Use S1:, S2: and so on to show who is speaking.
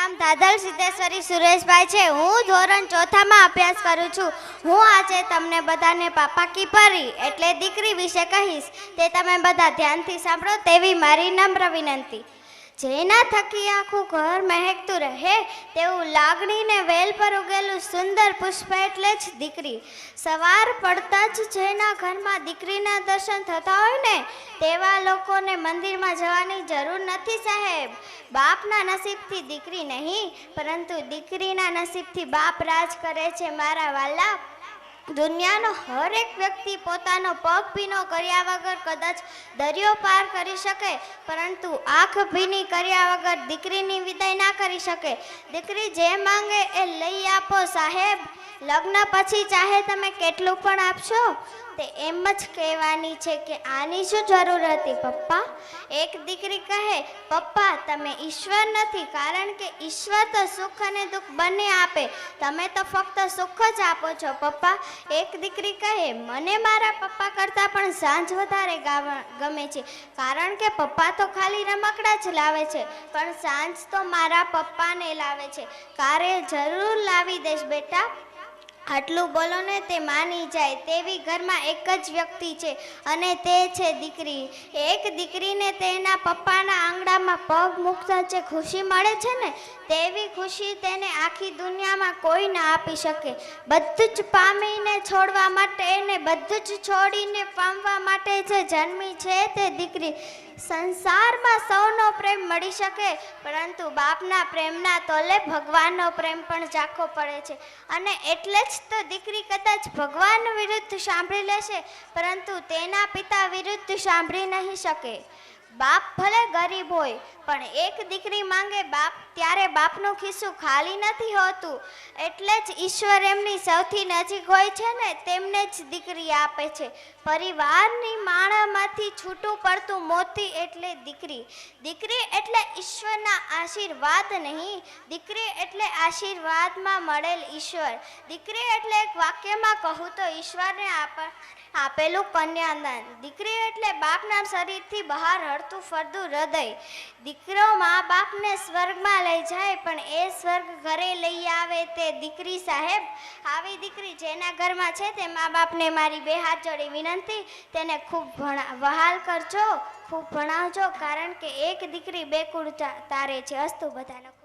S1: નામ દાદલ સિદ્ધેશ્વરી સુરેશભાઈ છે। હું ધોરણ 4માં અભ્યાસ કરું છું। હું આજે તમને બધાને પાપા કી પરી એટલે દીકરી વિશે કહીશ, તે તમે બધા ધ્યાનથી સાંભળો તેવી મારી નમ્ર વિનંતી। જેના થકી આખું ઘર મહેકતું રહે તેવું લાગણીને વેલ પર ઉગેલું સુંદર પુષ્પ એટલે જ દીકરી। સવાર પડતા જ જેના ઘરમાં દીકરીના દર્શન થતા હોય ને તેવા લોકોને મંદિરમાં જવાની જરૂર નથી સાહેબ। બાપના નસીબથી દીકરી નહીં પરંતુ દીકરીના નસીબથી બાપ રાજ કરે છે મારા વાલા। દુનિયાનો હરેક વ્યક્તિ પોતાનો પગ ભીનો કર્યા વગર કદાચ દરિયો પાર કરી શકે, પરંતુ આંખ ભીની કર્યા વગર દીકરીની વિદાય ના કરી શકે। દીકરી જે માંગે એ લઈ આપો સાહેબ। લગ્ન પછી ચાહે તમે કેટલું પણ આપશો તે એમ જ કહેવાની છે કે આની શું જરૂર હતી પપ્પા। એક દીકરી કહે, પપ્પા તમે ઈશ્વર નથી, કારણ કે ઈશ્વર તો સુખ અને દુઃખ બંને આપે, તમે તો ફક્ત સુખ જ આપો છો પપ્પા। એક દીકરી કહે, મને મારા પપ્પા કરતાં પણ સાંજ વધારે ગમે છે, કારણ કે પપ્પા તો ખાલી રમકડા જ લાવે છે, પણ સાંજ તો મારા પપ્પાને લાવે છે। કારે જરૂર લાવી દઈશ બેટા। આટલું બોલો ને તે માની જાય તેવી ઘરમાં એક જ વ્યક્તિ છે અને તે છે દીકરી। એક દીકરીને તેના પપ્પાના આંગણામાં પગ મૂકતા જે ખુશી મળે છે ને તેવી ખુશી તેને આખી દુનિયામાં કોઈ ના આપી શકે। બધું જ પામીને છોડવા માટે ને બધું જ છોડીને પામવા માટે જે જન્મી છે તે દીકરી। સંસારમાં સૌનો પ્રેમ મળી શકે, પરંતુ બાપના પ્રેમના તોલે ભગવાનનો પ્રેમ પણ ઝાંખો પડે છે, અને એટલે જ તો દીકરી કદાચ ભગવાન વિરુદ્ધ સાંભળી લેશે પરંતુ તેના પિતા વિરુદ્ધ સાંભળી નહીં શકે। બાપ ભલે ગરીબ હોય પણ એક દીકરી માંગે બાપ ત્યારે બાપનું ખિસ્સું ખાલી નથી હોતું, એટલે જ ઈશ્વર એમની સૌથી નજીક હોય છે ને તેમને જ દીકરી આપે છે। પરિવારની માળામાંથી છૂટું પડતું મોતી એટલે દીકરી। દીકરી એટલે ઈશ્વરના આશીર્વાદ નહીં, દીકરી એટલે આશીર્વાદમાં મળેલ ઈશ્વર। દીકરી એટલે એક વાક્યમાં કહું તો ઈશ્વરને આપેલું કન્યાદાન। દીકરી એટલે બાપના શરીરથી બહાર હરતું ફરતું હૃદય। દીકરો મા બાપને સ્વર્ગમાં લઈ જાય પણ એ સ્વર્ગ ઘરે લઈ આવે તે દીકરી સાહેબ। આવી દીકરી જેના ઘરમાં છે તે મા બાપને મારી બે હાથ જોડી વિનંતી, તેને ખૂબ વહાલ કરજો, ખૂબ ભણાવજો, કારણ કે એક દીકરી બે કુળ તારે છે। અસ્તુ બધાનો।